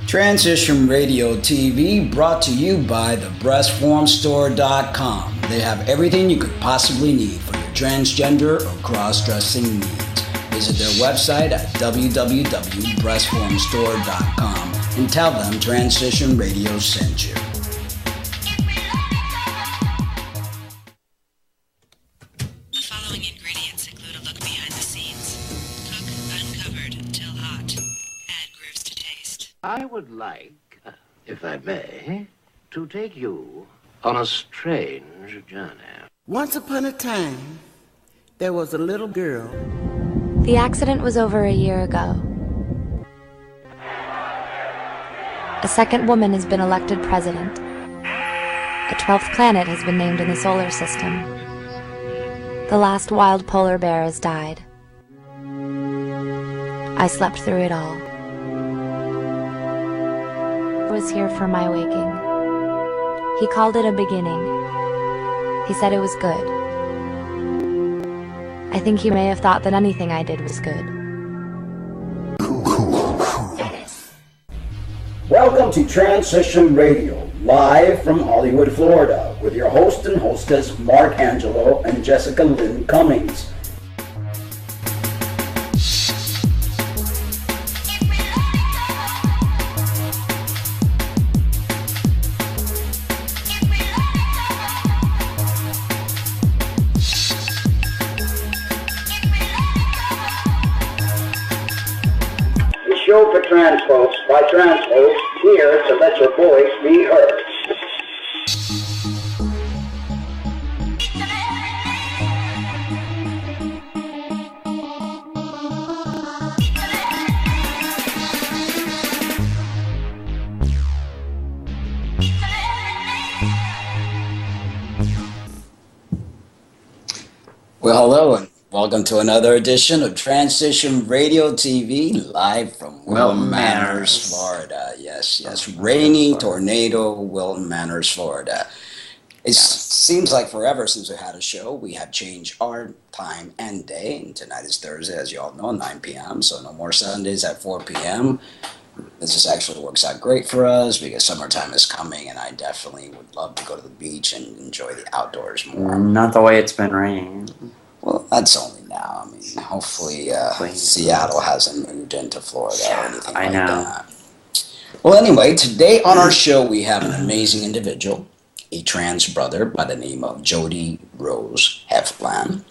Transition Radio TV brought to you by thebreastformstore.com. They have everything you could possibly need for your transgender or cross-dressing needs. Visit their website at www.breastformstore.com and tell them Transition Radio sent you. The following ingredients include a look behind the scenes. Cook uncovered until hot. Add grooves to taste. I would like, if I may, to take you on a strange journey. Once upon a time, there was a little girl. The accident was over a year ago. A second woman has been elected president. A 12th planet has been named in the solar system. The last wild polar bear has died. I slept through it all. I was here for my waking. He called it a beginning. He said it was good. I think he may have thought that anything I did was good. Welcome to Transition Radio, live from Hollywood, Florida, with your host and hostess, Mark Angelo and Jessica Lynn Cummings. Show for trans folks by trans folks, here to let your voice be heard. Well, hello and welcome to another edition of Transition Radio TV, live from Wilton Manors, Florida. Yes, rainy, tornado, Wilton Manors, Florida. It seems like forever since we had a show. We have changed our time and day, and tonight is Thursday, as you all know, 9 p.m., so no more Sundays at 4 p.m. This just actually works out great for us because summertime is coming, and I definitely would love to go to the beach and enjoy the outdoors more. Not the way it's been raining. Well, that's only now. I mean, hopefully Seattle hasn't moved into Florida or anything like that. Well, anyway, today on our show we have an amazing individual, a trans brother by the name of Jody Rose Hefland.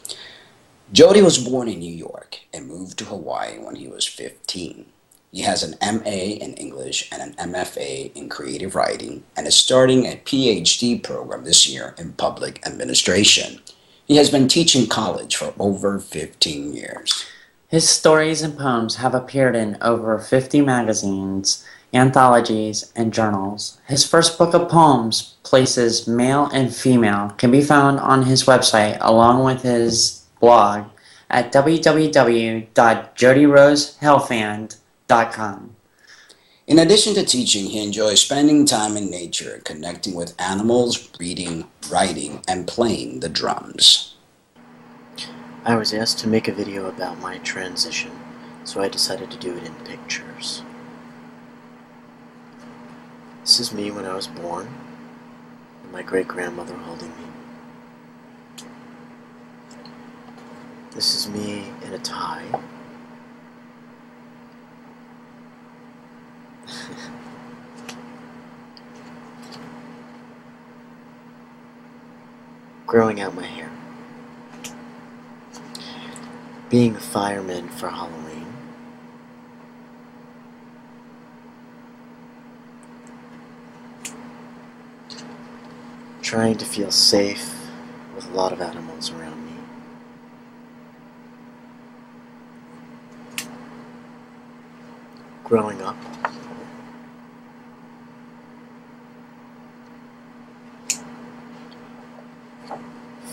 Jody was born in New York and moved to Hawaii when he was 15. He has an MA in English and an MFA in creative writing and is starting a PhD program this year in public administration. He has been teaching college for over 15 years. His stories and poems have appeared in over 50 magazines, anthologies, and journals. His first book of poems, Places Male and Female, can be found on his website along with his blog at www.jodyrosehelfand.com. In addition to teaching, he enjoys spending time in nature, connecting with animals, reading, writing, and playing the drums. I was asked to make a video about my transition, so I decided to do it in pictures. This is me when I was born, and my great-grandmother holding me. This is me in a tie. Growing out my hair. Being a fireman for Halloween. Trying to feel safe with a lot of animals around me. Growing up.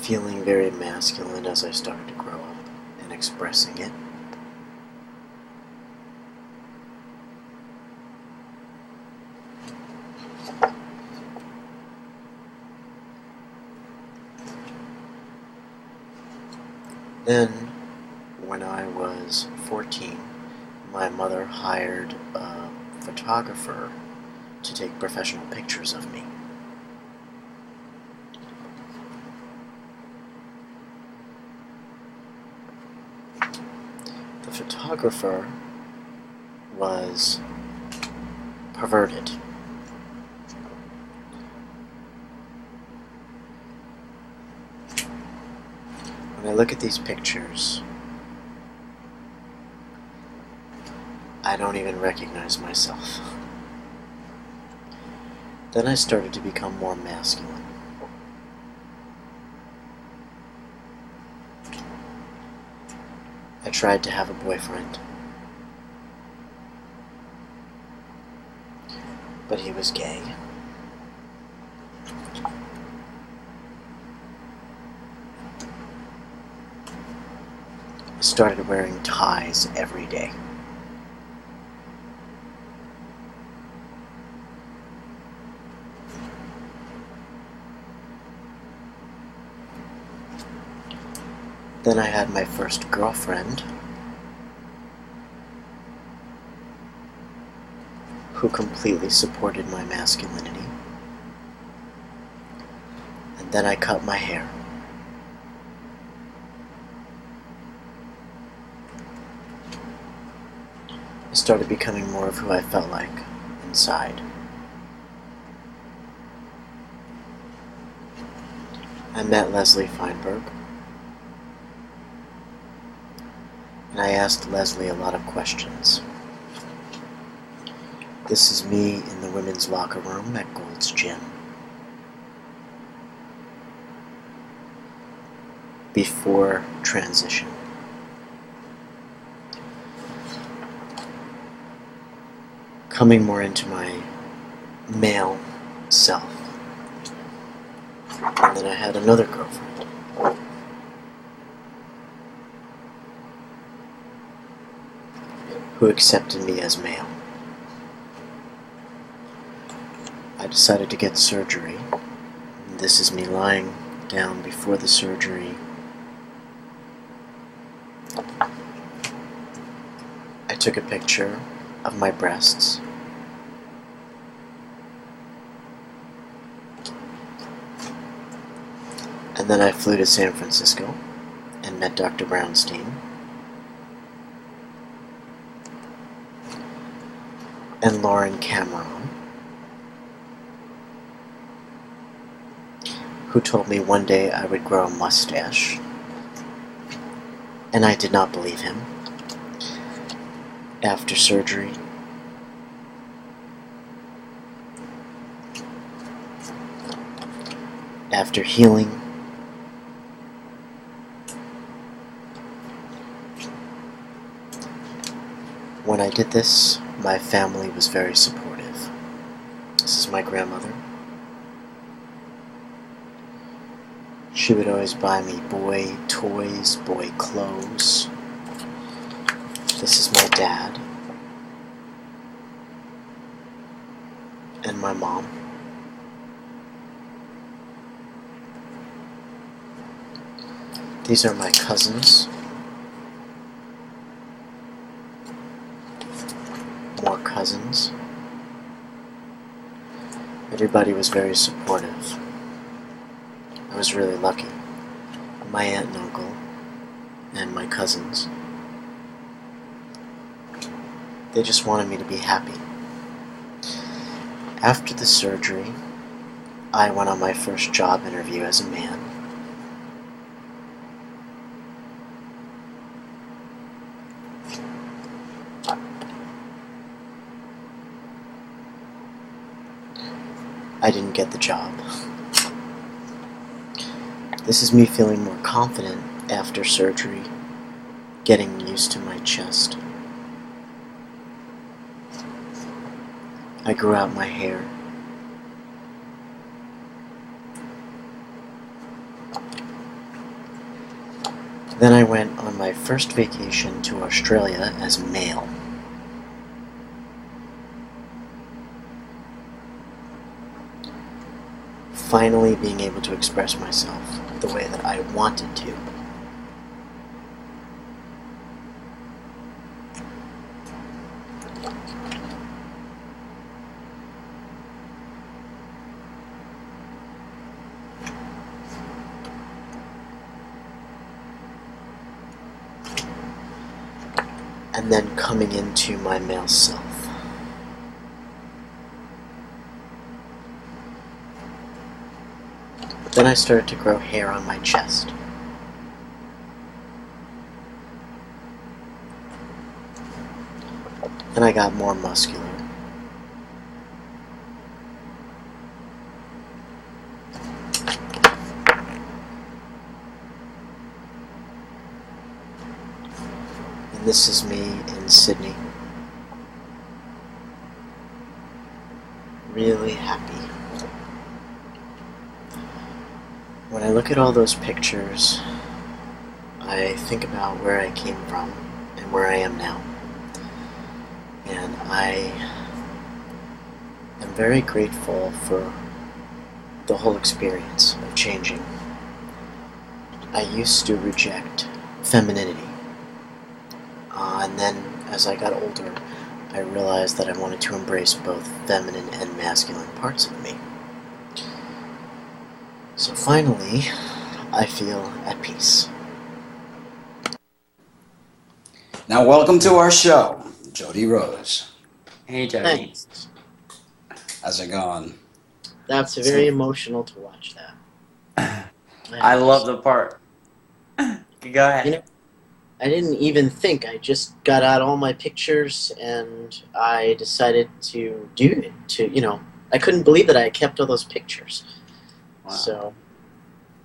Feeling very masculine as I started to grow up and expressing it. Then, when I was 14, my mother hired a photographer to take professional pictures of me. The photographer was perverted. When I look at these pictures, I don't even recognize myself. Then I started to become more masculine. I tried to have a boyfriend, but he was gay. I started wearing ties every day. Then I had my first girlfriend, who completely supported my masculinity. And then I cut my hair. I started becoming more of who I felt like inside. I met Leslie Feinberg. And I asked Leslie a lot of questions. This is me in the women's locker room at Gold's Gym. Before transition. Coming more into my male self. And then I had another girlfriend. Who accepted me as male. I decided to get surgery. This is me lying down before the surgery. I took a picture of my breasts. And then I flew to San Francisco and met Dr. Brownstein. And Lauren Cameron, who told me one day I would grow a mustache, and I did not believe him. After surgery, after healing, when I did this, my family was very supportive. This is my grandmother. She would always buy me boy toys, boy clothes. This is my dad. And my mom. These are my cousins. More cousins. Everybody was very supportive. I was really lucky. My aunt and uncle and my cousins, they just wanted me to be happy. After the surgery, I went on my first job interview as a man. I didn't get the job. This is me feeling more confident after surgery, getting used to my chest. I grew out my hair. Then I went on my first vacation to Australia as male. Finally being able to express myself the way that I wanted to. and then coming into my male self. But then I started to grow hair on my chest. Then I got more muscular. And this is me in Sydney. Really happy. When I look at all those pictures, I think about where I came from and where I am now. And I am very grateful for the whole experience of changing. I used to reject femininity. And then as I got older, I realized that I wanted to embrace both feminine and masculine parts of me. So finally, I feel at peace. Now, welcome to our show, Jody Rose. Hey, Jody. Thanks. How's it going? That's very emotional to watch that. I love the part. Go ahead. You know, I didn't even think. I just got out all my pictures and I decided to do it. I couldn't believe that I kept all those pictures. Wow. So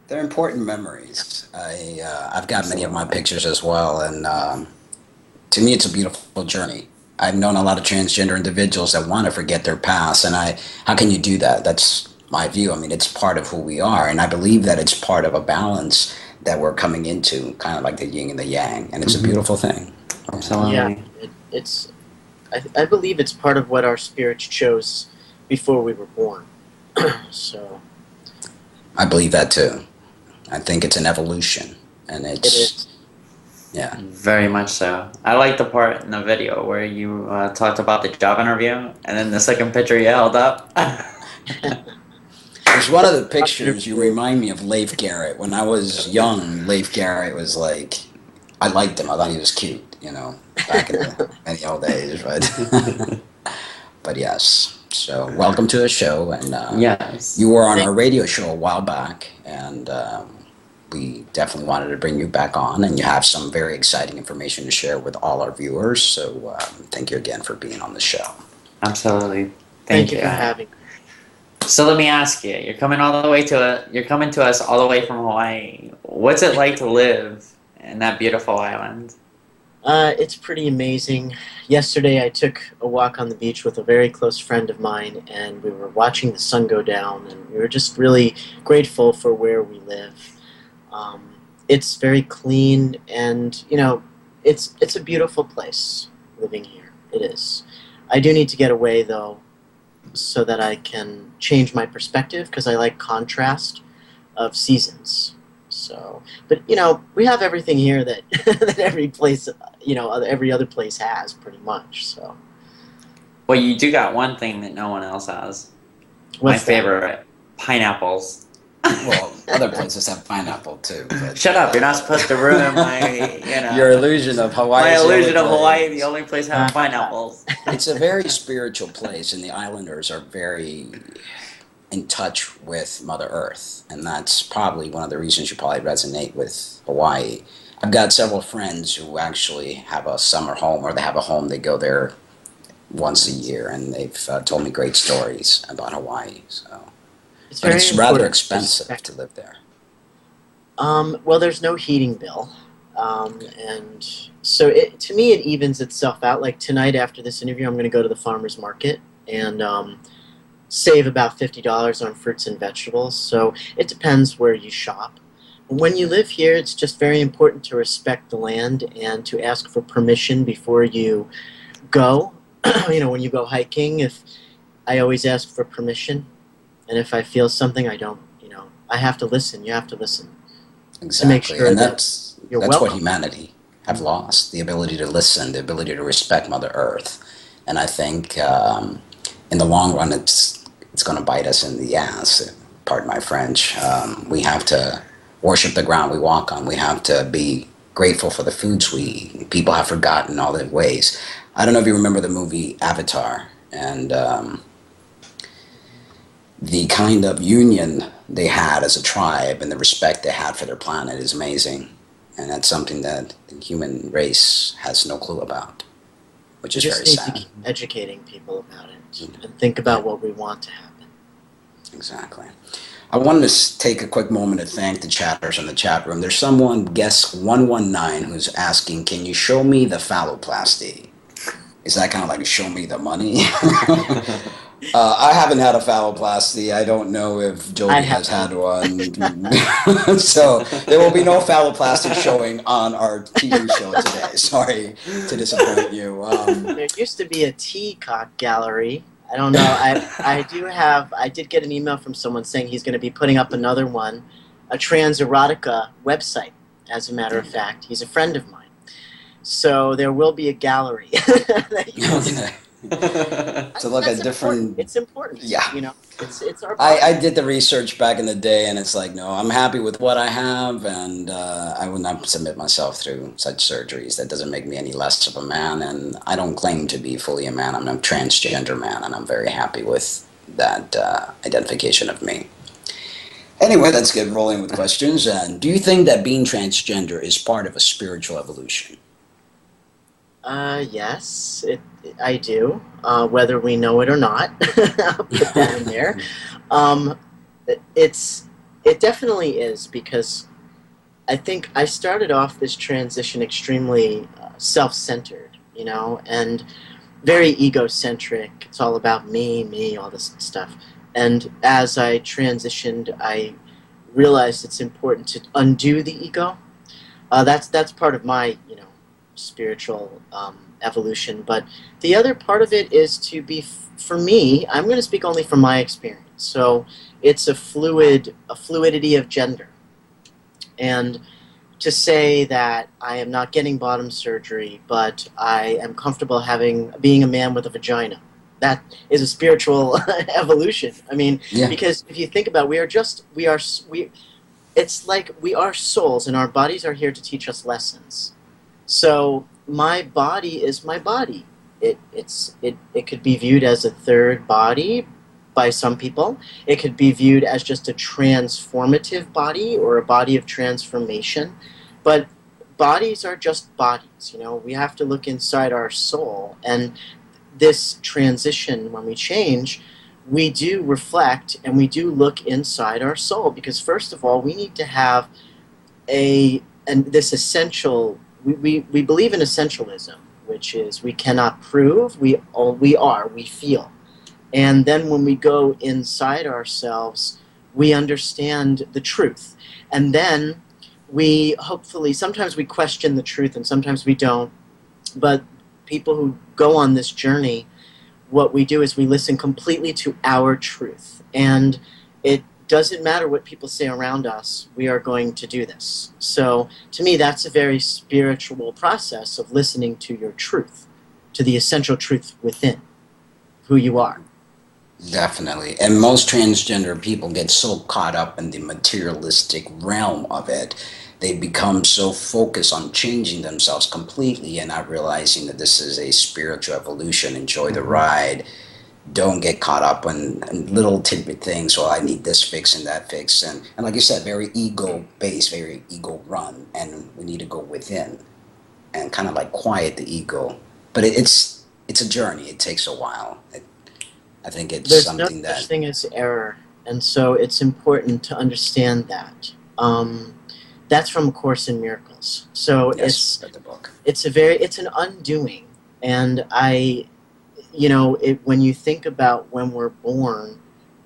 they're important memories. I've got many of my pictures as well, and to me, it's a beautiful journey. I've known a lot of transgender individuals that want to forget their past, and how can you do that? That's my view. I mean, it's part of who we are, and I believe that it's part of a balance that we're coming into, kind of like the yin and the yang, and it's a beautiful thing. Absolutely. Yeah, I believe it's part of what our spirits chose before we were born. So I believe that too. I think it's an evolution, and it is. Yeah. Very much so. I like the part in the video where you talked about the job interview, and then the second picture you held up. There's one of the pictures, you remind me of Leif Garrett. When I was young, Leif Garrett was like, I liked him. I thought he was cute, back in the old days. But yes. So welcome to the show. And yes. You were on our radio show a while back, and we definitely wanted to bring you back on, and you have some very exciting information to share with all our viewers. So thank you again for being on the show. Absolutely. Thank you for having me. So let me ask you, you're coming to us all the way from Hawaii. What's it like to live in that beautiful island? It's pretty amazing. Yesterday I took a walk on the beach with a very close friend of mine, and we were watching the sun go down, and we were just really grateful for where we live. It's very clean, and it's a beautiful place living here. It is. I do need to get away though, so that I can change my perspective, because I like contrast of seasons. So, but we have everything here that that every place, every other place has pretty much. So, well, you do got one thing that no one else has. My favorite, pineapples. Well, other places have pineapple too. But, shut up! You're not supposed to ruin my, your illusion of Hawaii. My illusion of Hawaii, the only place having pineapples. It's a very spiritual place, and the islanders are very in touch with Mother Earth, and that's probably one of the reasons you probably resonate with Hawaii. I've got several friends who actually have a summer home, or they have a home. They go there once a year, and they've told me great stories about Hawaii. So. But it's rather expensive to live there. Well, there's no heating bill. And so to me, it evens itself out. Like tonight after this interview, I'm going to go to the farmer's market and save about $50 on fruits and vegetables. So it depends where you shop. When you live here, it's just very important to respect the land and to ask for permission before you go. When you go hiking, I always ask for permission. And if I feel something, I don't, I have to listen. You have to listen. Exactly. To make sure and that's welcome. What humanity have lost, the ability to listen, the ability to respect Mother Earth. And I think in the long run, it's going to bite us in the ass, pardon my French. We have to worship the ground we walk on. We have to be grateful for the foods we eat. People have forgotten all the ways. I don't know if you remember the movie Avatar, and the kind of union they had as a tribe and the respect they had for their planet is amazing. And that's something that the human race has no clue about, which is very sad. We just need to keep educating people about it and think about what we want to happen. Exactly. I wanted to take a quick moment to thank the chatters in the chat room. There's someone, guest 119, who's asking, can you show me the phalloplasty? Is that kind of like show me the money? I haven't had a phalloplasty. I don't know if Jody has had one. So there will be no phalloplasty showing on our TV show today. Sorry to disappoint you. There used to be a Teacock gallery. I don't know. I did get an email from someone saying he's going to be putting up another one, a trans erotica website, as a matter of fact. He's a friend of mine. So there will be a gallery. To look at different... It's important. Yeah. You know, it's our body. I did the research back in the day, and it's like, no, I'm happy with what I have, and I would not submit myself through such surgeries. That doesn't make me any less of a man, and I don't claim to be fully a man. I'm a transgender man, and I'm very happy with that identification of me. Anyway, let's get rolling with questions. And do you think that being transgender is part of a spiritual evolution? Yes, I do. Whether we know it or not, I'll put that in there. It definitely is, because I think I started off this transition extremely self-centered, you know, and very egocentric. It's all about me, all this stuff. And as I transitioned, I realized it's important to undo the ego. That's part of my, you know, spiritual evolution. But the other part of it is to be, for me, I'm going to speak only from my experience. So it's a fluidity of gender. And to say that I am not getting bottom surgery, but I am comfortable being a man with a vagina, that is a spiritual evolution. I mean, because if you think about it, it's like we are souls, and our bodies are here to teach us lessons. So my body is my body. It could be viewed as a third body by some people. It could be viewed as just a transformative body or a body of transformation. But bodies are just bodies, you know. We have to look inside our soul, and this transition, when we change, we do reflect and we do look inside our soul, because first of all, we need to have this essential. We believe in essentialism, which is we cannot prove, we feel. And then when we go inside ourselves, we understand the truth. And then we sometimes we question the truth and sometimes we don't. But people who go on this journey, what we do is we listen completely to our truth. And it doesn't matter what people say around us, we are going to do this. So to me, that's a very spiritual process of listening to your truth, to the essential truth within who you are. Definitely. And most transgender people get so caught up in the materialistic realm of it, they become so focused on changing themselves completely and not realizing that this is a spiritual evolution. Enjoy the ride. Don't get caught up in little tidbit things. Well, I need this fix and that fix. And like you said, very ego-based, very ego-run. And we need to go within and kind of like quiet the ego. But it's a journey. It takes a while. I think it's There's something no such thing as error. And so it's important to understand that. That's from A Course in Miracles. So yes, read the book. It's an undoing. And when you think about when we're born,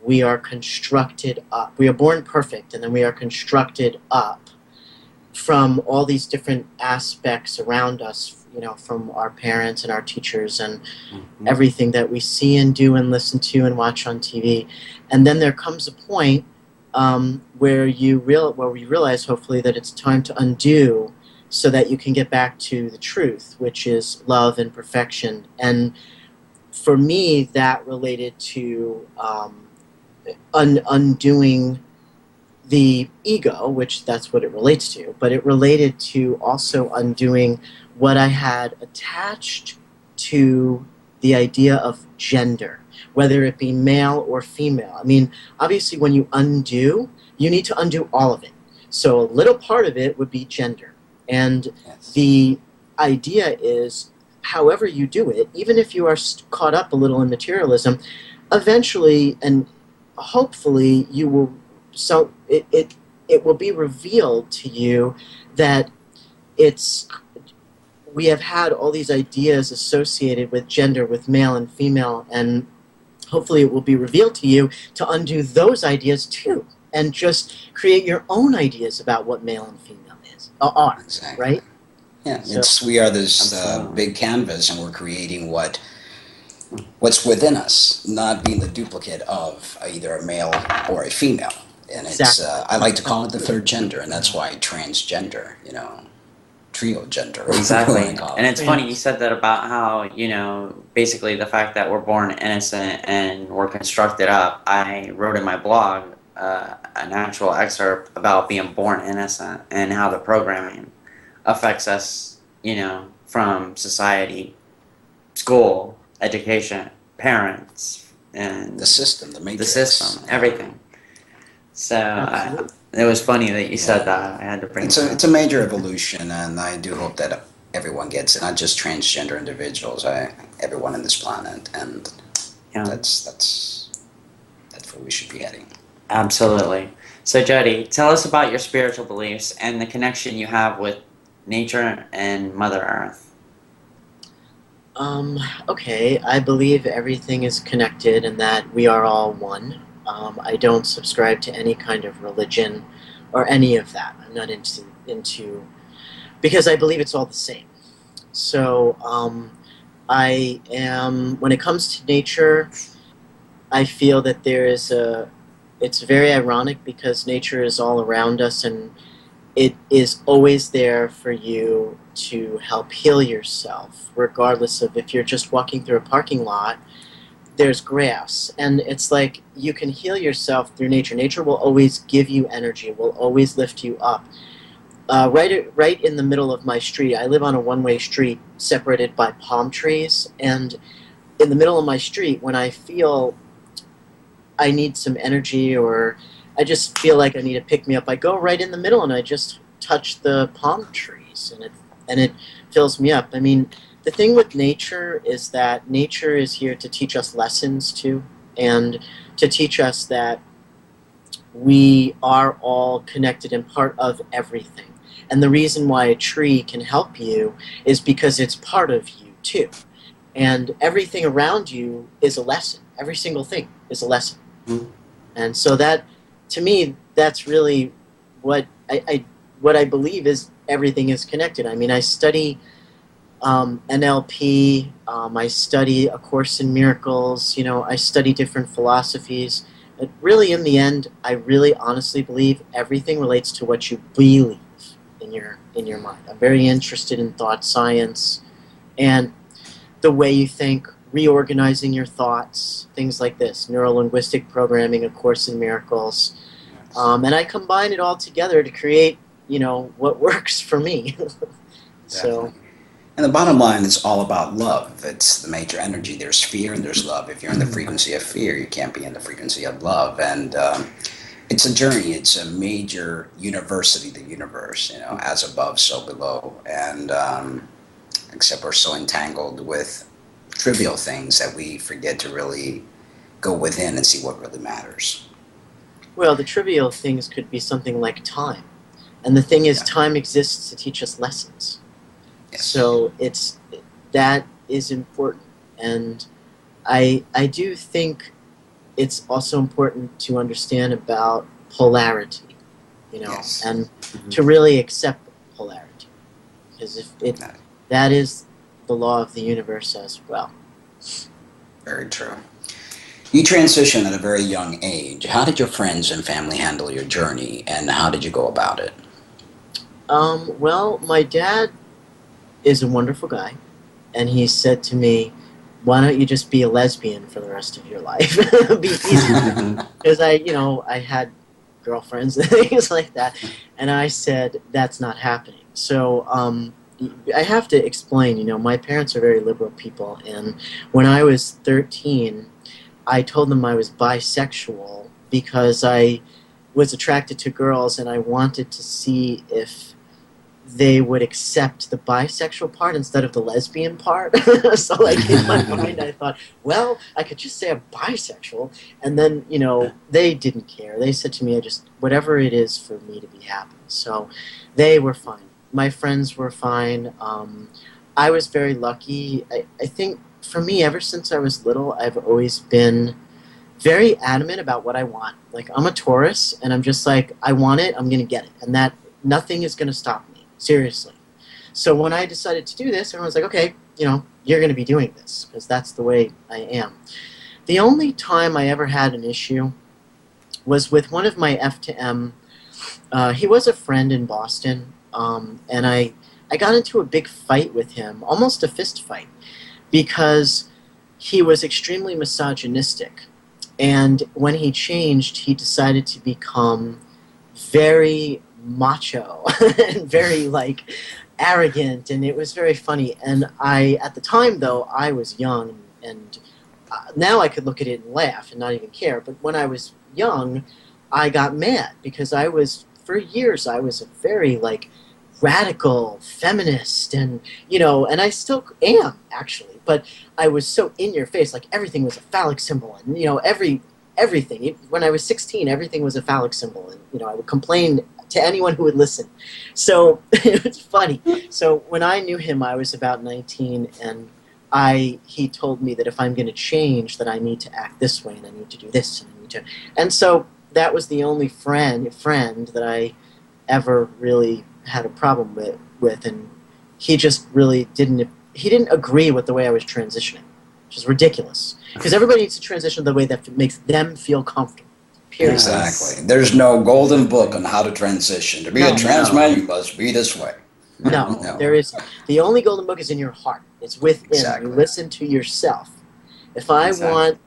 we are constructed up. We are born perfect, and then we are constructed up from all these different aspects around us, you know, from our parents and our teachers and everything that we see and do and listen to and watch on TV. And then there comes a point where we realize, hopefully, that it's time to undo so that you can get back to the truth, which is love and perfection. And for me, that related to undoing the ego, which that's what it relates to, but it related to also undoing what I had attached to the idea of gender, whether it be male or female. I mean, obviously when you undo, you need to undo all of it. So a little part of it would be gender. And the idea is, however you do it, even if you are caught up a little in materialism, eventually and hopefully you will, so it will be revealed to you that we have had all these ideas associated with gender, with male and female, and hopefully it will be revealed to you to undo those ideas too, and just create your own ideas about what male and female are, exactly. Right? Yeah, so, we are this big canvas, and we're creating what's within us, not being the duplicate of either a male or a female. And it's I like to call it the third gender, and that's why transgender, trio gender. Exactly. And it's funny you said that about how, basically the fact that we're born innocent and we're constructed up. I wrote in my blog an actual excerpt about being born innocent and how the programming affects us, from society, school, education, parents, and the system, the matrix. The system, everything. So it was funny that you said that. I had to bring it up. It's a major evolution, and I do hope that everyone gets it, not just transgender individuals, everyone on this planet, and that's where we should be heading. Absolutely. So Jody, tell us about your spiritual beliefs and the connection you have with nature and Mother Earth. Okay, I believe everything is connected and that we are all one. I don't subscribe to any kind of religion or any of that. I'm not into because I believe it's all the same. So I am, when it comes to nature, I feel that there is it's very ironic because nature is all around us and it is always there for you to help heal yourself, regardless of if you're just walking through a parking lot. There's grass, and it's like you can heal yourself through nature. Nature will always give you energy, will always lift you up. Right in the middle of my street, I live on a one-way street separated by palm trees, and in the middle of my street, when I feel I need some energy or I just feel like I need to pick me up, I go right in the middle and I just touch the palm trees, and it fills me up. I mean, the thing with nature is that nature is here to teach us lessons too, and to teach us that we are all connected and part of everything. And the reason why a tree can help you is because it's part of you too. And everything around you is a lesson. Every single thing is a lesson. Mm-hmm. And so that, to me, that's really what I believe is everything is connected. I mean, I study NLP, I study A Course in Miracles, I study different philosophies. But really, in the end, I really honestly believe everything relates to what you believe in your mind. I'm very interested in thought science and the way you think, reorganizing your thoughts, things like this, neuro-linguistic programming, A Course in Miracles. And I combine it all together to create, what works for me. So. And the bottom line is all about love. It's the major energy. There's fear and there's love. If you're in the frequency of fear, you can't be in the frequency of love. And it's a journey. It's a major university, the universe, as above, so below. And except we're so entangled with trivial things that we forget to really go within and see what really matters. Well, the trivial things could be something like time. And the thing is, time exists to teach us lessons. Yes. So that is important. And I do think it's also important to understand about polarity, and to really accept polarity. Because that is the law of the universe as well. Very true. You transitioned at a very young age. How did your friends and family handle your journey, and how did you go about it? Well, my dad is a wonderful guy, and he said to me, why don't you just be a lesbian for the rest of your life? It'll be easy. Because I girlfriends and things like that. And I said, that's not happening. So I have to explain, you know, my parents are very liberal people, and when I was 13, I told them I was bisexual because I was attracted to girls and I wanted to see if they would accept the bisexual part instead of the lesbian part. So, like, in my mind, I thought, well, I could just say I'm bisexual. And then, you know, they didn't care. They said to me, whatever it is for me to be happy. So they were fine. My friends were fine. I was very lucky. I think, for me, ever since I was little, I've always been very adamant about what I want. Like, I'm a Taurus, and I'm just like, I want it, I'm going to get it. And that nothing is going to stop me. Seriously. So when I decided to do this, everyone was like, okay, you know, you're going to be doing this, because that's the way I am. The only time I ever had an issue was with one of my F to M. He was a friend in Boston, and I got into a big fight with him, almost a fist fight, because he was extremely misogynistic. And when he changed, he decided to become very macho and very, like, arrogant, and it was very funny. And at the time, though, I was young, and now I could look at it and laugh and not even care. But when I was young, I got mad because for years, I was a very, like, radical feminist, and, you know, and I still am, actually, but I was so in your face, like, everything was a phallic symbol, and, you know, everything. When I was 16, everything was a phallic symbol, and, you know, I would complain to anyone who would listen. So it was funny. So when I knew him, I was about 19, and he told me that if I'm going to change, that I need to act this way, and I need to do this, and I need to. And so that was the only friend that I ever really had a problem with, and he just really didn't agree with the way I was transitioning, which is ridiculous, because everybody needs to transition the way that makes them feel comfortable. Period. Exactly. There's no golden book on how to transition. To be a trans man, you must be this way. No, there is. The only golden book is in your heart. It's within. Exactly. You listen to yourself. If I want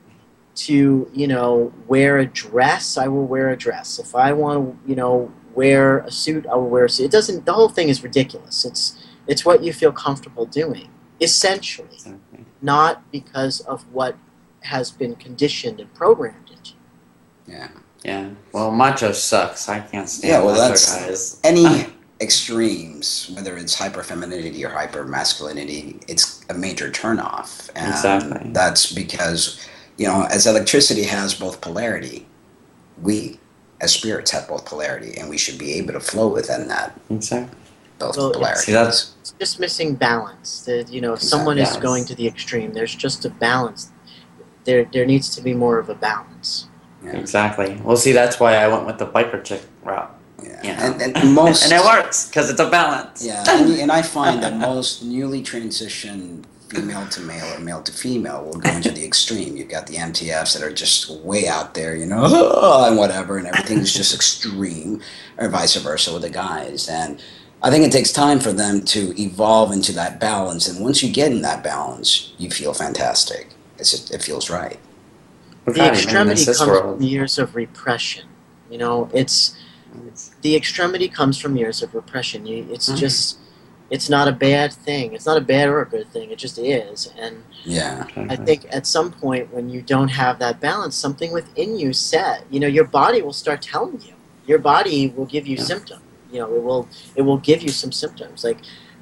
to, you know, wear a dress, I will wear a dress. If I want to, you know, wear a suit, I will wear a suit. It doesn't. The whole thing is ridiculous. It's what you feel comfortable doing, essentially, not because of what has been conditioned and programmed into you. Yeah. Yeah. Well, macho sucks. I can't stand macho guys. Any extremes, whether it's hyperfemininity or hypermasculinity, it's a major turnoff. And exactly. That's because, you know, as electricity has both polarity, we as spirits have both polarity, and we should be able to flow within that. Exactly. Both polarities. See, it's just missing balance. You know, if someone is going to the extreme, there's just a balance. There needs to be more of a balance. Yeah. Exactly. Well, see, that's why I went with the biker chick route. Yeah. You know? And most and it works because it's a balance. Yeah, and I find that most newly transitioned female to male or male to female will go into the extreme. You've got the MTFs that are just way out there, you know, and whatever, and everything's just extreme, or vice versa with the guys. And I think it takes time for them to evolve into that balance. And once you get in that balance, you feel fantastic. It feels right. The extremity comes from years of repression. You know, the extremity comes from years of repression. It's just, it's not a bad thing. It's not a bad or a good thing. It just is. And yeah, I think at some point when you don't have that balance, something within you you know, your body will start telling you. Your body will give you symptoms. You know, it will give you some symptoms. Like,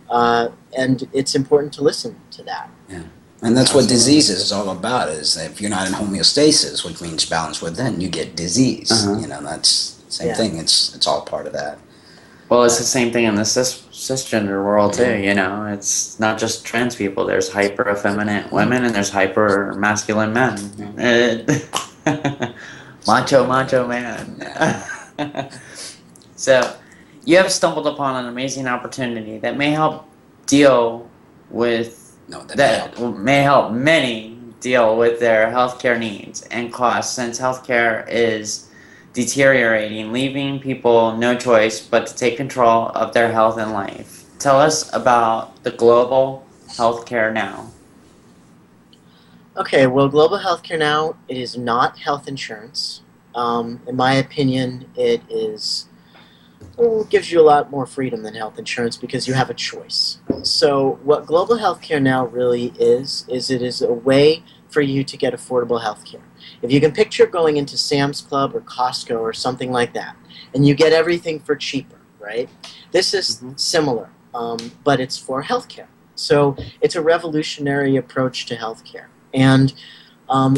and it's important to listen to that. Yeah. And that's what disease is all about, is that if you're not in homeostasis, which means balance within, you get disease. You know, that's the same thing. It's all part of that. Well, it's the same thing in the cisgender world, too, you know. It's not just trans people. There's hyper-effeminate women and there's hyper-masculine men. Macho man. So, you have stumbled upon an amazing opportunity that may help deal with may help many deal with their healthcare needs and costs, since healthcare is deteriorating, leaving people no choice but to take control of their health and life. Tell us about the Global Healthcare Now. Okay, well, Global Healthcare Now, it is not health insurance. In my opinion, it gives you a lot more freedom than health insurance because you have a choice. So what Global Healthcare Now really is it is a way for you to get affordable healthcare. If you can picture going into Sam's Club or Costco or something like that, and you get everything for cheaper, right? This is similar, but it's for healthcare. So it's a revolutionary approach to healthcare. And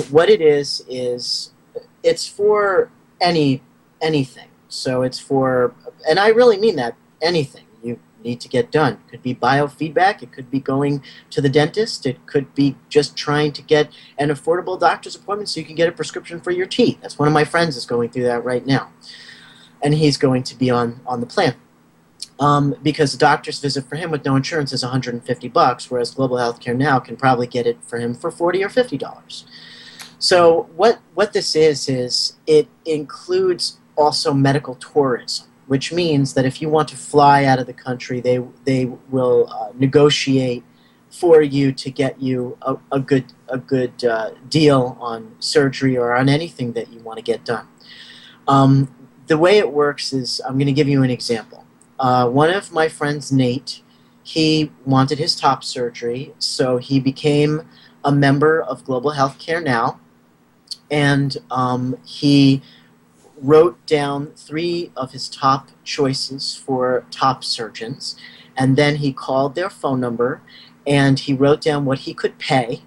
what it is it's for anything. So it's for, and I really mean that, anything you need to get done. It could be biofeedback, it could be going to the dentist, it could be just trying to get an affordable doctor's appointment so you can get a prescription for your teeth. That's one of my friends is going through that right now. And he's going to be on the plan. Because a doctor's visit for him with no insurance is $150, whereas Global Healthcare Now can probably get it for him for $40 or $50. So what this is it includes also medical tourism, which means that if you want to fly out of the country, they will negotiate for you to get you a good deal on surgery or on anything that you want to get done. The way it works is, I'm going to give you an example. One of my friends, Nate, he wanted his top surgery, so he became a member of Global Healthcare Now, and he wrote down 3 of his top choices for top surgeons, and then he called their phone number, and he wrote down what he could pay,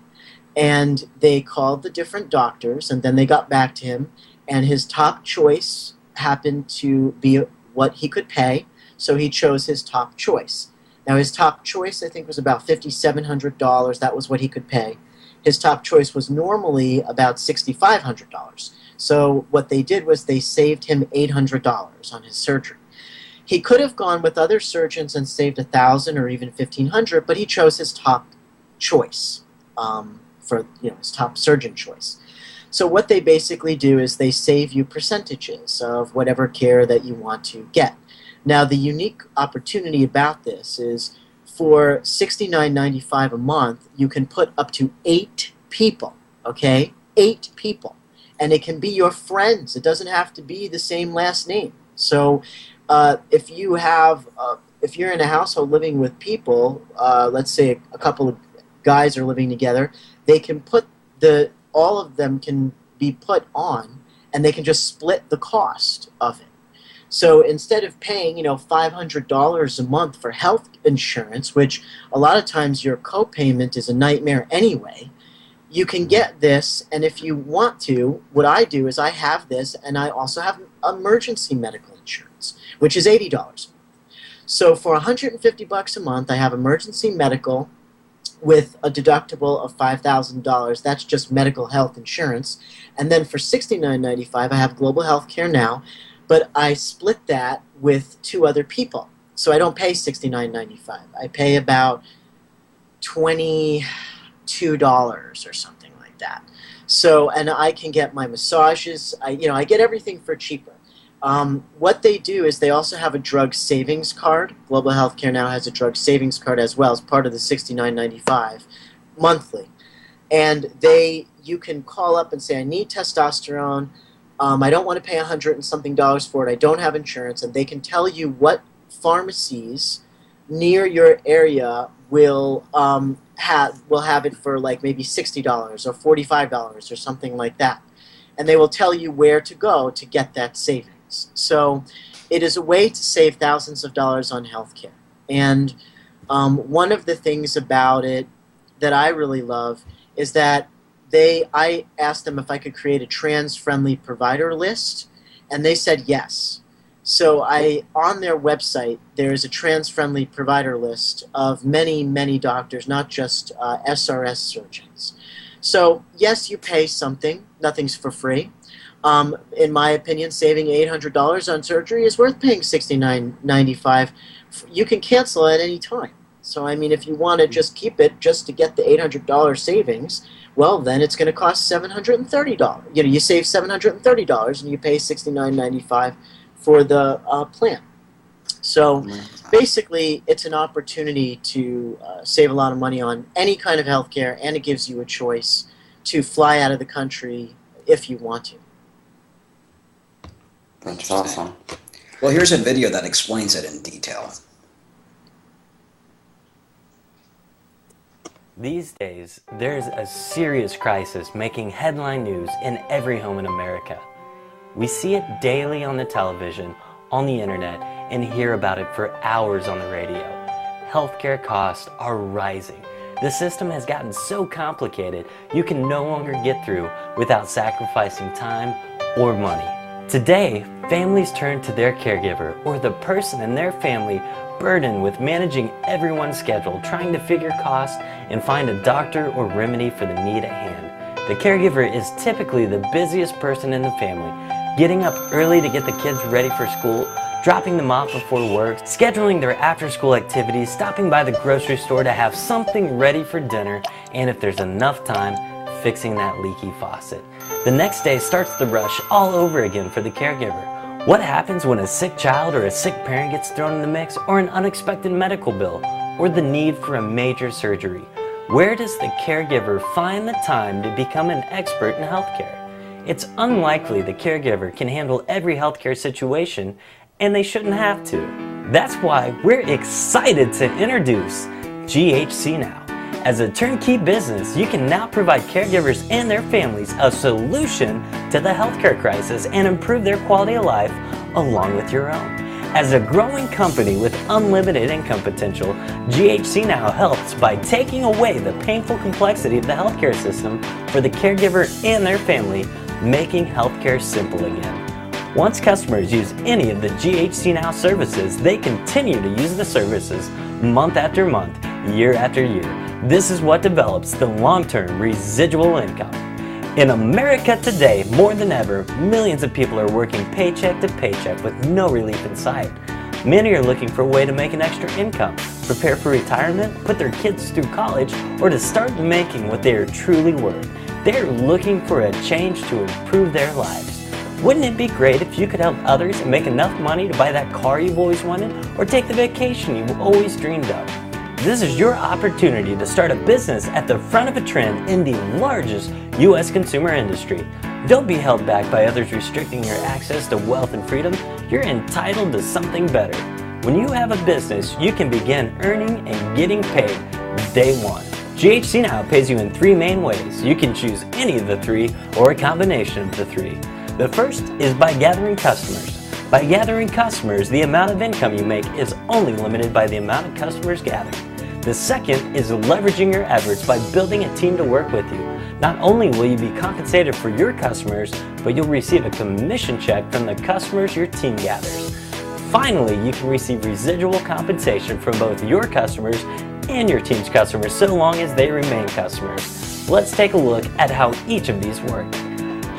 and they called the different doctors, and then they got back to him, and his top choice happened to be what he could pay, so he chose his top choice. Now his top choice, I think, was about $5,700. That was what he could pay. His top choice was normally about $6,500. So what they did was they saved him $800 on his surgery. He could have gone with other surgeons and saved $1,000 or even $1,500, but he chose his top choice for his top surgeon choice. So what they basically do is they save you percentages of whatever care that you want to get. Now the unique opportunity about this is for $69.95 a month, you can put up to 8 people, okay? 8 people. And it can be your friends. It doesn't have to be the same last name. So if you're in a household living with people, let's say a couple of guys are living together, they can put all of them can be put on, and they can just split the cost of it. So instead of paying, $500 a month for health insurance, which a lot of times your copayment is a nightmare anyway, you can get this, and if you want to, what I do is I have this, and I also have emergency medical insurance, which is $80. So for $150 a month, I have emergency medical with a deductible of $5,000. That's just medical health insurance. And then for $69.95, I have Global Healthcare Now, but I split that with 2 other people. So I don't pay $69.95. I pay about $22 or something like that. So, and I can get my massages. I get everything for cheaper. What they do is they also have a drug savings card. Global Healthcare Now has a drug savings card as well as part of the $69.95 monthly. And you can call up and say, I need testosterone. I don't want to pay $100 and something for it. I don't have insurance. And they can tell you what pharmacies near your area will have it for like maybe $60 or $45 or something like that. And they will tell you where to go to get that savings. So it is a way to save thousands of dollars on healthcare. And one of the things about it that I really love is that I asked them if I could create a trans-friendly provider list, and they said yes. So on their website, there is a trans-friendly provider list of many, many doctors, not just SRS surgeons. So yes, you pay something. Nothing's for free. In my opinion, saving $800 on surgery is worth paying $69.95. You can cancel at any time. So, I mean, if you want to just keep it just to get the $800 savings, well, then it's going to cost $730. You save $730 and you pay $69.95 for the plan. So, basically, it's an opportunity to save a lot of money on any kind of healthcare, and it gives you a choice to fly out of the country if you want to. That's awesome. Well, here's a video that explains it in detail. These days, there's a serious crisis making headline news in every home in America. We see it daily on the television, on the internet, and hear about it for hours on the radio. Healthcare costs are rising. The system has gotten so complicated, you can no longer get through without sacrificing time or money. Today, families turn to their caregiver or the person in their family burdened with managing everyone's schedule, trying to figure costs and find a doctor or remedy for the need at hand. The caregiver is typically the busiest person in the family, getting up early to get the kids ready for school, dropping them off before work, scheduling their after-school activities, stopping by the grocery store to have something ready for dinner, and if there's enough time, fixing that leaky faucet. The next day starts the rush all over again for the caregiver. What happens when a sick child or a sick parent gets thrown in the mix, or an unexpected medical bill, or the need for a major surgery? Where does the caregiver find the time to become an expert in healthcare? It's unlikely the caregiver can handle every healthcare situation, and they shouldn't have to. That's why we're excited to introduce GHC Now. As a turnkey business, you can now provide caregivers and their families a solution to the healthcare crisis and improve their quality of life along with your own. As a growing company with unlimited income potential, GHC Now helps by taking away the painful complexity of the healthcare system for the caregiver and their family, making healthcare simple again. Once customers use any of the GHC Now services, they continue to use the services month after month, year after year. This is what develops the long-term residual income. In America today, more than ever, millions of people are working paycheck to paycheck with no relief in sight. Many are looking for a way to make an extra income, prepare for retirement, put their kids through college, or to start making what they are truly worth. They're looking for a change to improve their lives. Wouldn't it be great if you could help others and make enough money to buy that car you've always wanted, or take the vacation you've always dreamed of? This is your opportunity to start a business at the front of a trend in the largest U.S. consumer industry. Don't be held back by others restricting your access to wealth and freedom. You're entitled to something better. When you have a business, you can begin earning and getting paid day one. GHC Now pays you in three main ways. You can choose any of the three or a combination of the three. The first is by gathering customers. By gathering customers, the amount of income you make is only limited by the amount of customers gathered. The second is leveraging your efforts by building a team to work with you. Not only will you be compensated for your customers, but you'll receive a commission check from the customers your team gathers. Finally, you can receive residual compensation from both your customers and your team's customers so long as they remain customers. Let's take a look at how each of these work.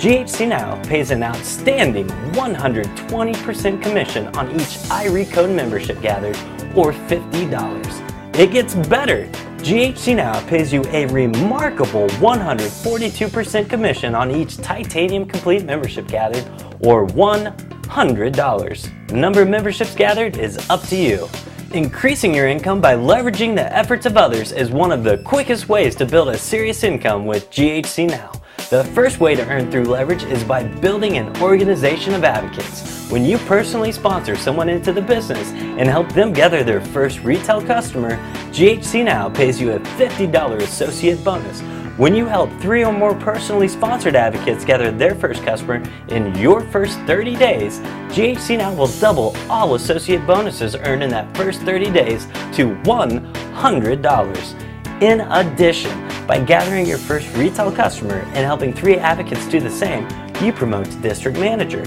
GHC Now pays an outstanding 120% commission on each iRecode membership gathered, or $50. It gets better. GHC Now pays you a remarkable 142% commission on each Titanium Complete membership gathered, or $100. The number of memberships gathered is up to you. Increasing your income by leveraging the efforts of others is one of the quickest ways to build a serious income with GHC Now. The first way to earn through leverage is by building an organization of advocates. When you personally sponsor someone into the business and help them gather their first retail customer, GHC Now pays you a $50 associate bonus. When you help 3 or more personally sponsored advocates gather their first customer in your first 30 days, GHC Now will double all associate bonuses earned in that first 30 days to $100. In addition, by gathering your first retail customer and helping 3 advocates do the same, you promote to district manager.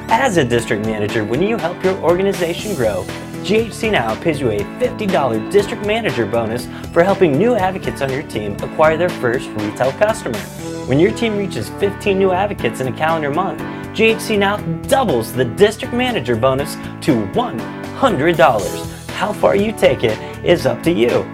As a district manager, when you help your organization grow, GHC Now pays you a $50 district manager bonus for helping new advocates on your team acquire their first retail customer. When your team reaches 15 new advocates in a calendar month, GHC Now doubles the district manager bonus to $100. How far you take it is up to you.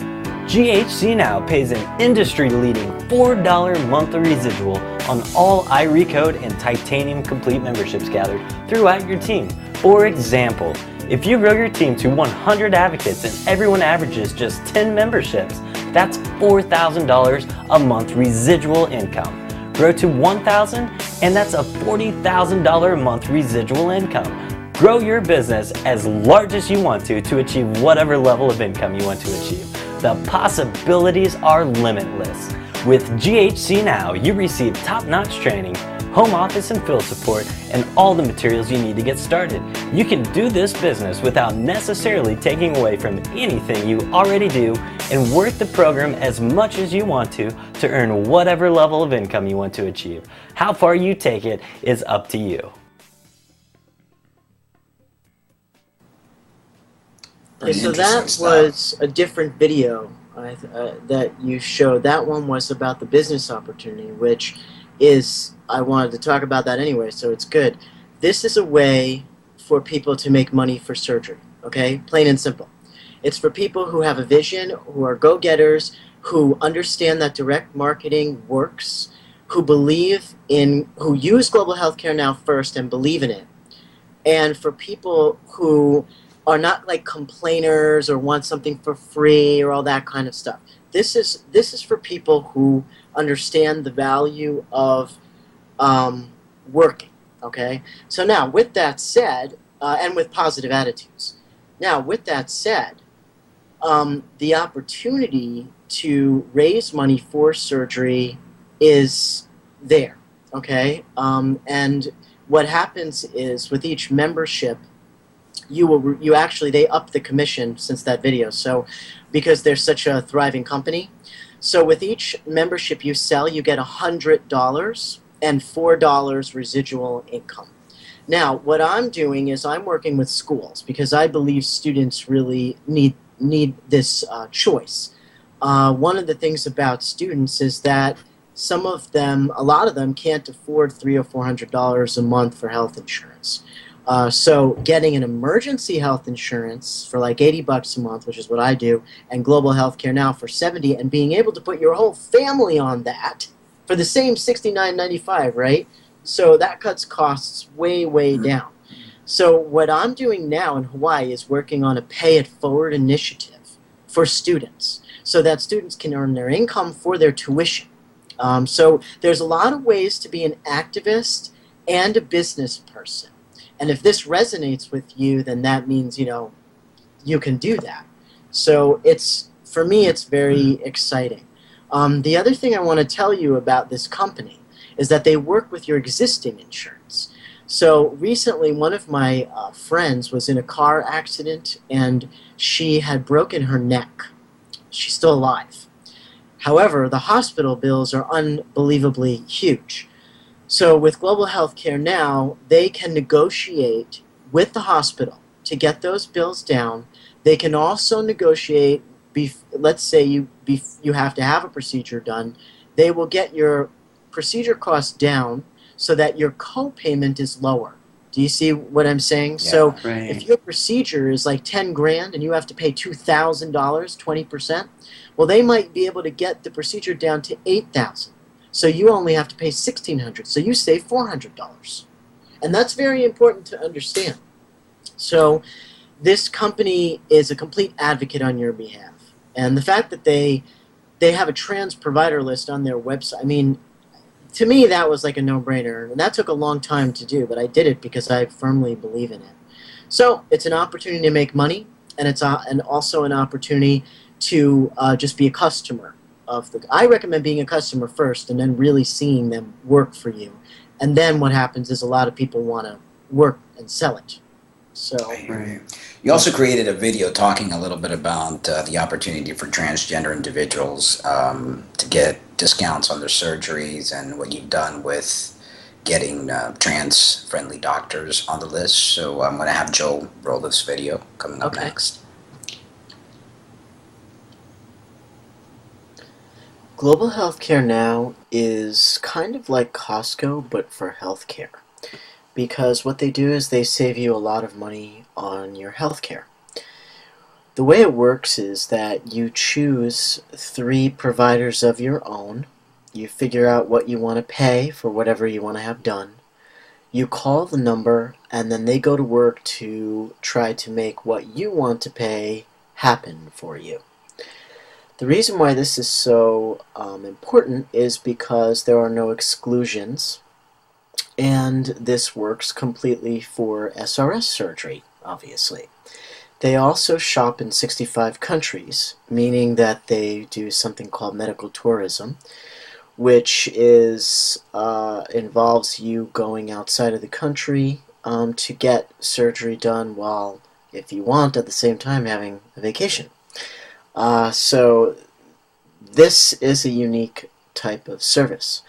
GHC Now pays an industry-leading $4 monthly residual on all iRecode and Titanium Complete memberships gathered throughout your team. For example, if you grow your team to 100 advocates and everyone averages just 10 memberships, that's $4,000 a month residual income. Grow to 1,000 and that's a $40,000 a month residual income. Grow your business as large as you want to achieve whatever level of income you want to achieve. The possibilities are limitless. With GHC Now, you receive top-notch training, home office and field support, and all the materials you need to get started. You can do this business without necessarily taking away from anything you already do, and work the program as much as you want to earn whatever level of income you want to achieve. How far you take it is up to you. Okay, so that was a different video that you showed. That one was about the business opportunity, which is, I wanted to talk about that anyway, so it's good. This is a way for people to make money for surgery, okay? Plain and simple. It's for people who have a vision, who are go-getters, who understand that direct marketing works, who who use Global Healthcare Now first and believe in it. And for people who are not like complainers or want something for free or all that kind of stuff. This is for people who understand the value of working, okay? So now, with that said, and with positive attitudes. Now, with that said, the opportunity to raise money for surgery is there, okay? And what happens is with each membership, they up the commission since that video. So because they're such a thriving company. So with each membership you sell, you get $100 and $4 residual income. Now, what I'm doing is I'm working with schools because I believe students really need this choice. One of the things about students is that a lot of them can't afford $300 or $400 a month for health insurance. So getting an emergency health insurance for like $80 a month, which is what I do, and Global Healthcare Now for $70, and being able to put your whole family on that for the same $69.95, right? So that cuts costs way, way down. So what I'm doing now in Hawaii is working on a pay-it-forward initiative for students so that students can earn their income for their tuition. So there's a lot of ways to be an activist and a business person. And if this resonates with you, then that means, you can do that. So for me, it's very exciting. The other thing I want to tell you about this company is that they work with your existing insurance. So recently, one of my friends was in a car accident, and she had broken her neck. She's still alive. However, the hospital bills are unbelievably huge. So with Global Healthcare Now, they can negotiate with the hospital to get those bills down. They can also negotiate, let's say you have to have a procedure done, they will get your procedure costs down so that your co-payment is lower. Do you see what I'm saying? Yeah, so right. If your procedure is like 10 grand and you have to pay $2,000, 20%, well, they might be able to get the procedure down to $8,000. So you only have to pay $1,600. So you save $400. And that's very important to understand. So this company is a complete advocate on your behalf. And the fact that they have a trans provider list on their website, I mean, to me that was like a no-brainer. And that took a long time to do, but I did it because I firmly believe in it. So it's an opportunity to make money, and it's also an opportunity to just be a customer. I recommend being a customer first and then really seeing them work for you. And then what happens is a lot of people want to work and sell it. So right. You also created a video talking a little bit about the opportunity for transgender individuals to get discounts on their surgeries and what you've done with getting trans-friendly doctors on the list. So I'm going to have Joe roll this video coming up next. Global Healthcare Now is kind of like Costco, but for healthcare. Because what they do is they save you a lot of money on your healthcare. The way it works is that you choose 3 providers of your own. You figure out what you want to pay for whatever you want to have done. You call the number, and then they go to work to try to make what you want to pay happen for you. The reason why this is so important is because there are no exclusions. and this works completely for SRS surgery, obviously. They also shop in 65 countries, meaning that they do something called medical tourism, which is involves you going outside of the country to get surgery done while, if you want, at the same time having a vacation. So this is a unique type of service.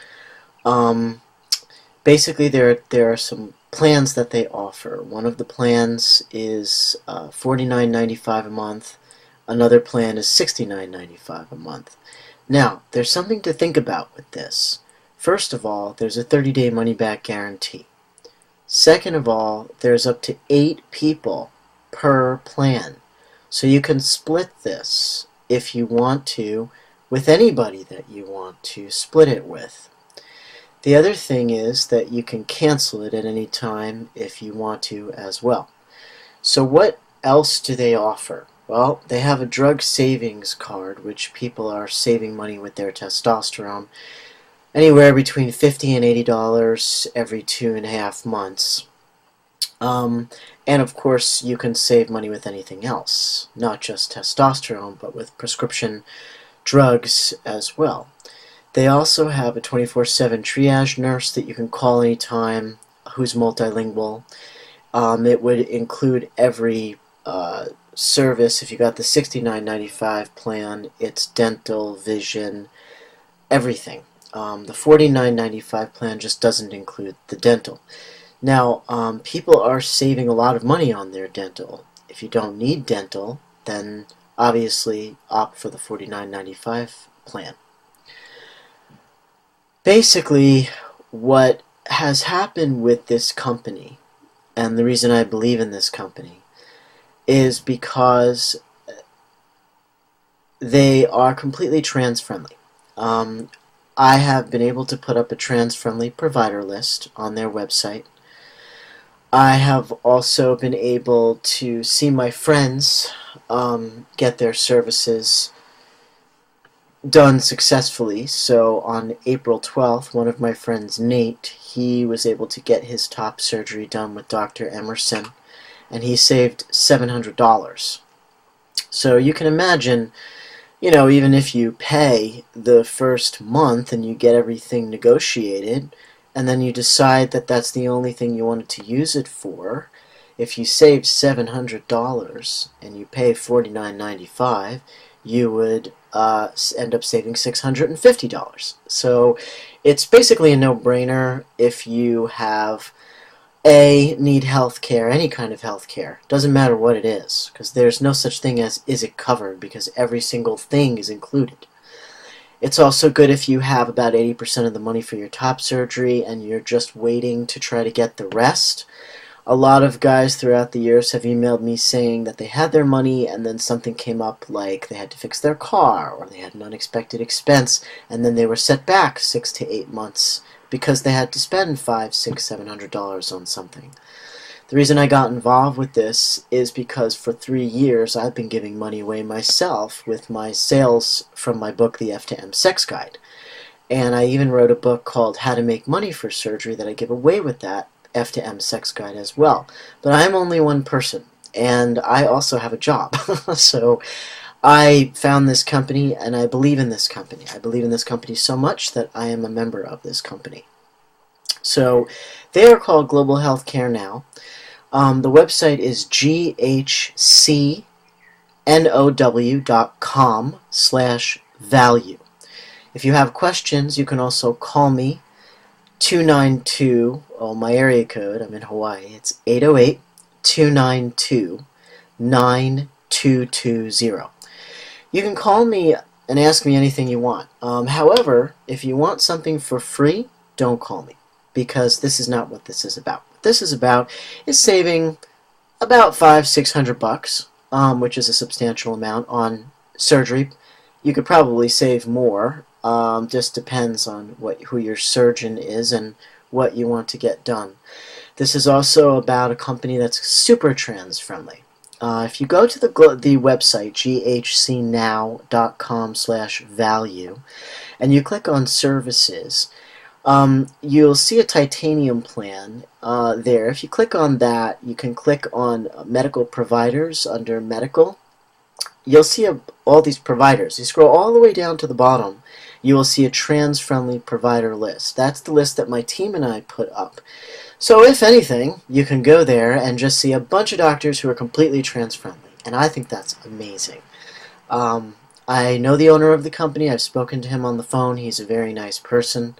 Basically, there are some plans that they offer. One of the plans is $49.95 a month. Another plan is $69.95 a month. Now, there's something to think about with this. First of all, there's a 30-day money-back guarantee. Second of all, there's up to 8 people per plan. So you can split this if you want to with anybody that you want to split it with. The other thing is that you can cancel it at any time if you want to as well. So what else do they offer? Well, they have a drug savings card, which people are saving money with their testosterone, anywhere between $50 and $80 every 2.5 months. And of course, you can save money with anything else, not just testosterone, but with prescription drugs as well. They also have a 24/7 triage nurse that you can call anytime, who's multilingual. It would include every service. If you got the $69.95 plan, it's dental, vision, everything. The $49.95 plan just doesn't include the dental. Now, people are saving a lot of money on their dental. If you don't need dental, then obviously opt for the $49.95 plan. Basically, what has happened with this company, and the reason I believe in this company, is because they are completely trans-friendly. I have been able to put up a trans-friendly provider list on their website. I have also been able to see my friends get their services done successfully. So on April 12th, one of my friends, Nate, he was able to get his top surgery done with Dr. Emerson, and he saved $700. So you can imagine, you know, even if you pay the first month and you get everything negotiated, and then you decide that that's the only thing you wanted to use it for, if you save $700 and you pay $49.95, you would end up saving $650. So it's basically a no-brainer if you have need health care, any kind of health care. Doesn't matter what it is, because there's no such thing as is it covered, because every single thing is included. It's also good if you have about 80% of the money for your top surgery and you're just waiting to try to get the rest. A lot of guys throughout the years have emailed me saying that they had their money and then something came up, like they had to fix their car or they had an unexpected expense, and then they were set back 6 to 8 months because they had to spend $500, $600, $700 on something. The reason I got involved with this is because for 3 years I've been giving money away myself with my sales from my book, The F to M Sex Guide. And I even wrote a book called How to Make Money for Surgery that I give away with that F to M Sex Guide as well. But I'm only one person, and I also have a job. So I found this company, and I believe in this company. I believe in this company so much that I am a member of this company. So they are called Global Healthcare now. The website is ghcnow.com/value. If you have questions, you can also call me 292, my area code, I'm in Hawaii, it's 808-292-9220. You can call me and ask me anything you want. However, if you want something for free, don't call me, because this is not what this is about. What this is about is saving about $500-600, which is a substantial amount on surgery. You could probably save more. Just depends on who your surgeon is and what you want to get done. This is also about a company that's super trans-friendly. If you go to the website, ghcnow.com/value, and you click on services, You'll see a titanium plan there. If you click on that, you can click on medical providers under medical. You'll see all these providers. You scroll all the way down to the bottom, you will see a trans-friendly provider list. That's the list that my team and I put up. So if anything, you can go there and just see a bunch of doctors who are completely trans-friendly, and I think that's amazing. I know the owner of the company. I've spoken to him on the phone. He's a very nice person.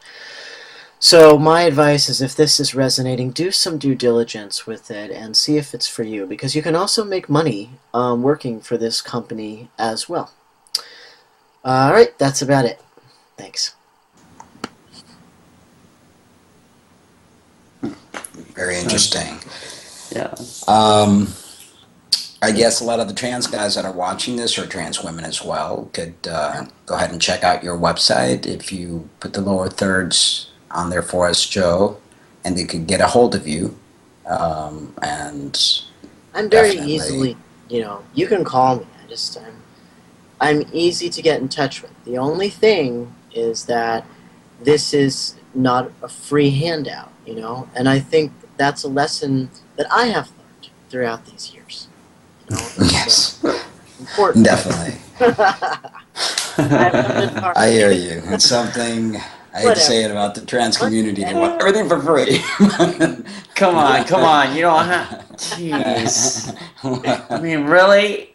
So my advice is, if this is resonating, do some due diligence with it and see if it's for you, because you can also make money working for this company as well. Alright, that's about it. Thanks. Very interesting. Yeah. I guess a lot of the trans guys that are watching this, or trans women as well, could go ahead and check out your website if you put the lower thirds on there for us, Joe, and they could get a hold of you. And I'm very easily, you can call me. I'm easy to get in touch with. The only thing is that this is not a free handout, and I think that's a lesson that I have learned throughout these years. Yes, important. Definitely. I hear you. It's something, I hate to say it about the trans community, they want everything for free. Come on, you don't have... Jeez. I mean, really?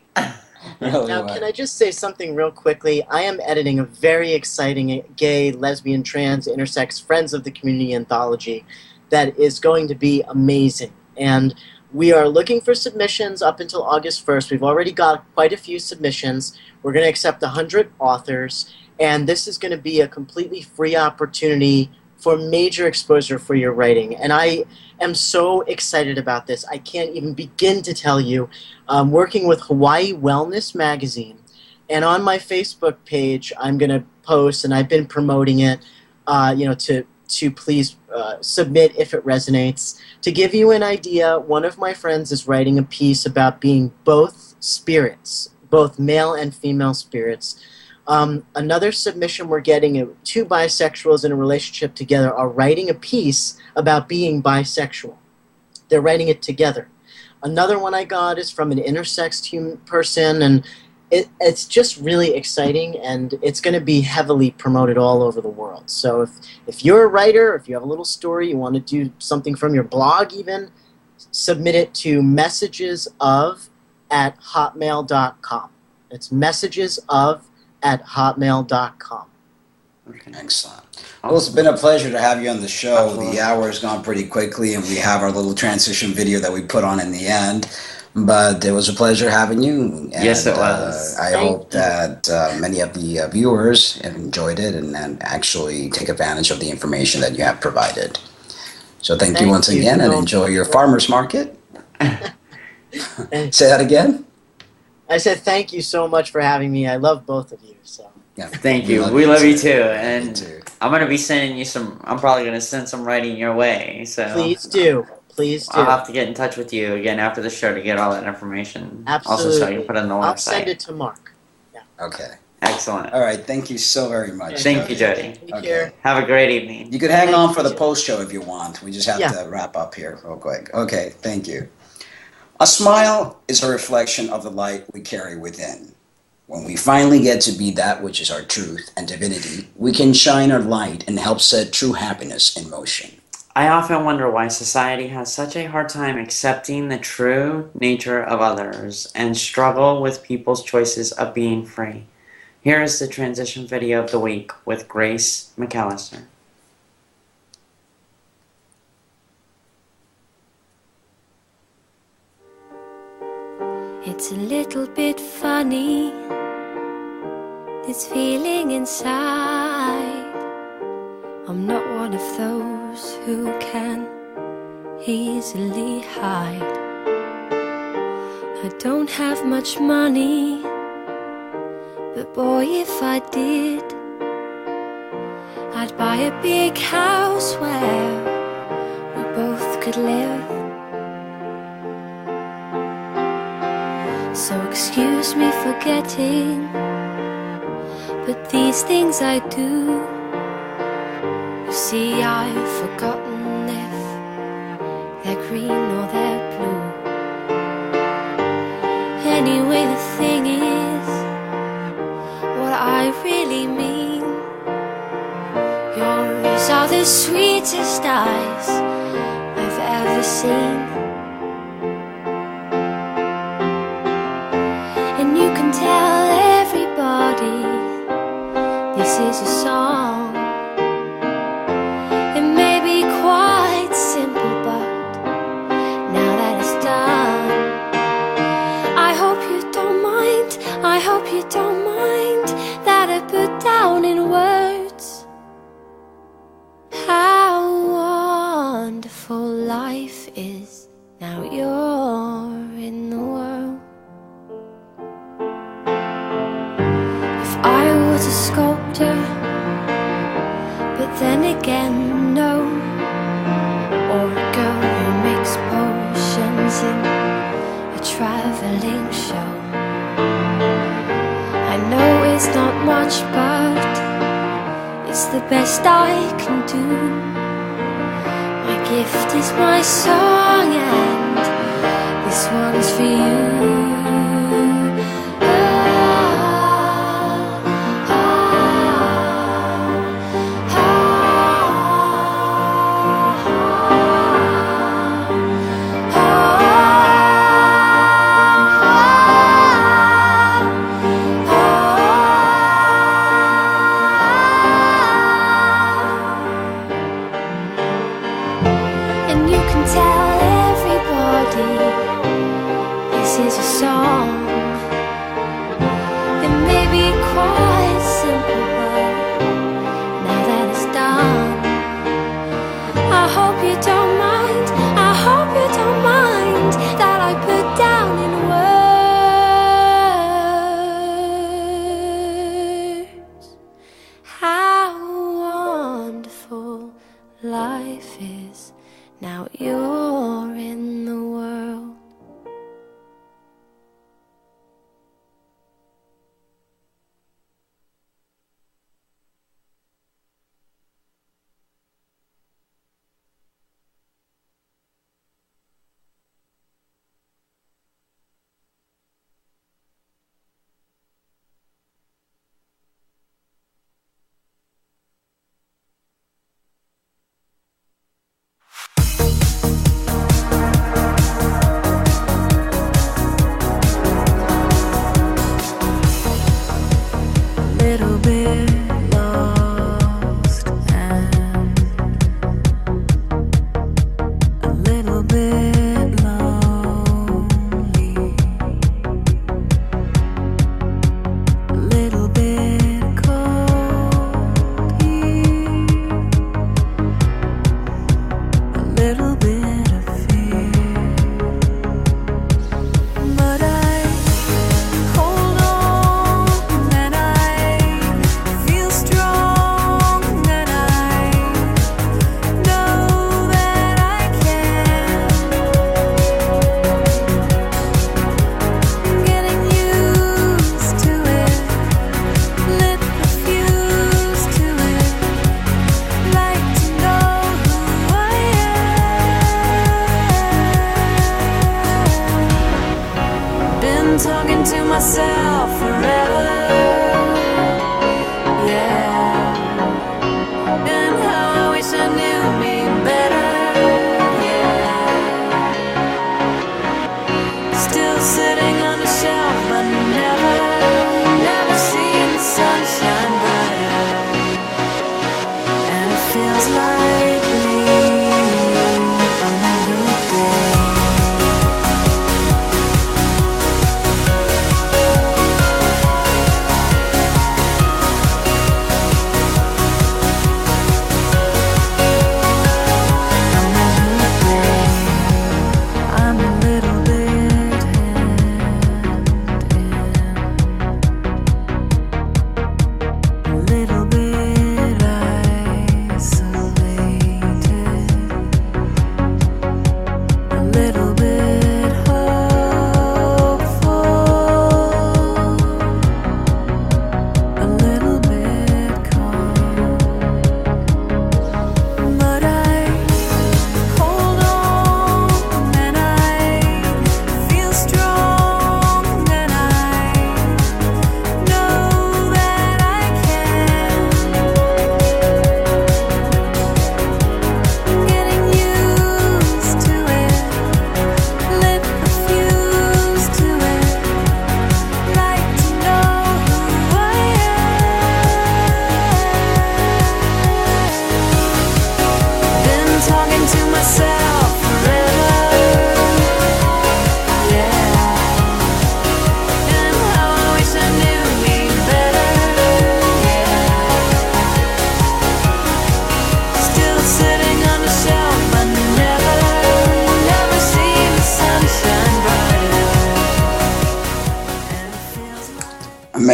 Really Now, can I just say something real quickly? I am editing a very exciting gay, lesbian, trans, intersex Friends of the Community anthology that is going to be amazing. And we are looking for submissions up until August 1st. We've already got quite a few submissions. We're going to accept 100 authors, and this is going to be a completely free opportunity for major exposure for your writing. And I am so excited about this. I can't even begin to tell you. I'm working with Hawaii Wellness Magazine, and on my Facebook page, I'm going to post, and I've been promoting it, to please submit if it resonates. To give you an idea, one of my friends is writing a piece about being both spirits, both male and female spirits. Another submission we're getting, two bisexuals in a relationship together are writing a piece about being bisexual. They're writing it together. Another one I got is from an intersex person, and it's just really exciting, and it's going to be heavily promoted all over the world. So if you're a writer, if you have a little story, you want to do something from your blog even, submit it to messagesof@hotmail.com. It's messagesof@hotmail.com. Okay. Excellent. Well, it's been a pleasure to have you on the show. Absolutely. The hour has gone pretty quickly, and we have our little transition video that we put on in the end. But it was a pleasure having you. And, yes, it was. I hope that many of the viewers have enjoyed it and actually take advantage of the information that you have provided. So thank you once again, and enjoy your farmers market. Say that again? I said thank you so much for having me. I love both of you. So. Yeah, thank you. We love you too. And I'm going to be sending you I'm probably going to send some writing your way. So please do. Please do. I'll have to get in touch with you again after the show to get all that information. Absolutely. Also, so you can put it on the website. I'll send it to Mark. Yeah. Okay. Excellent. All right. Thank you so very much. Thank you, Jody. Take care. Have a great evening. You could hang on for the post show if you want. We just have to wrap up here real quick. Okay. Thank you. A smile is a reflection of the light we carry within. When we finally get to be that which is our truth and divinity, we can shine our light and help set true happiness in motion. I often wonder why society has such a hard time accepting the true nature of others and struggle with people's choices of being free. Here is the transition video of the week with Grace McAllister. It's a little bit funny, this feeling inside. I'm not one of those who can easily hide. I don't have much money, but boy, if I did, I'd buy a big house where we both could live. So excuse me for getting, but these things I do, see, I've forgotten if they're green or they're blue. Anyway, the thing is, what I really mean, yours are the sweetest eyes I've ever seen. And you can tell everybody this is a song. It may be quite simple, but now that it's done, I hope you don't mind, I hope you don't mind that I put down in words how wonderful life is now you're in the world. If I was a sculptor, but then again no, or a girl who makes potions in a traveling show, I know it's not much, but it's the best I can do. My gift is my song, and this one's for you. And you can tell everybody this is a song.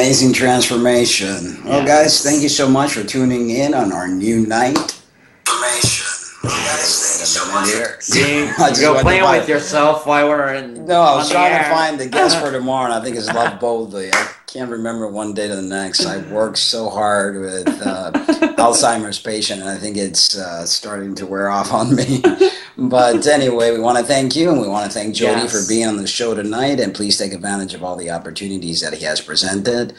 amazing transformation. Well, Yes. guys, thank you so much for tuning in on our new night. See, you're playing with yourself while we're in. No, I was on the trying to air. find the guest for tomorrow, and I think it's Love Boldly. I can't remember one day to the next. I worked so hard with Alzheimer's patient, and I think it's starting to wear off on me. But anyway, we want to thank you, and we want to thank Jody for being on the show tonight, and please take advantage of all the opportunities that he has presented.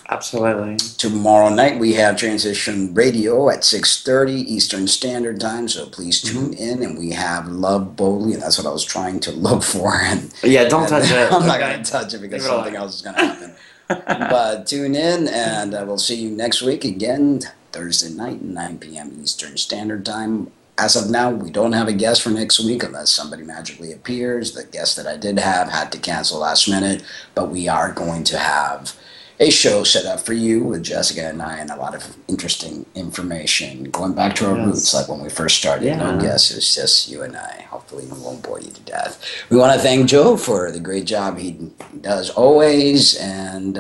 Absolutely. Tomorrow night we have Transition Radio at 6:30 Eastern Standard Time, so please tune in. And we have Love Boldly, and that's what I was trying to look for. And Yeah, don't touch it. I'm not going to touch it because something else is going to happen. But tune in, and we'll see you next week again, Thursday night, 9 p.m. Eastern Standard Time. As of now, we don't have a guest for next week unless somebody magically appears. The guest that I did have had to cancel last minute, but we are going to have a show set up for you with Jessica and I, and a lot of interesting information going back to our roots, like when we first started. Yeah. No guests, it's just you and I. Hopefully we won't bore you to death. We want to thank Joe for the great job he does always, and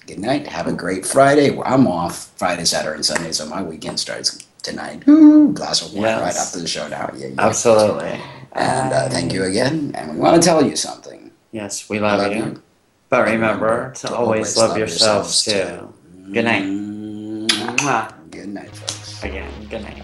good night. Have a great Friday. I'm off Friday, Saturday, and Sunday, so my weekend starts tonight. Glass of wine right after the show now. Yeah. Absolutely. And thank you again, and we want to tell you something. Yes, we love you. But remember to always love yourselves too. Good night. Good night, folks. Again, good night.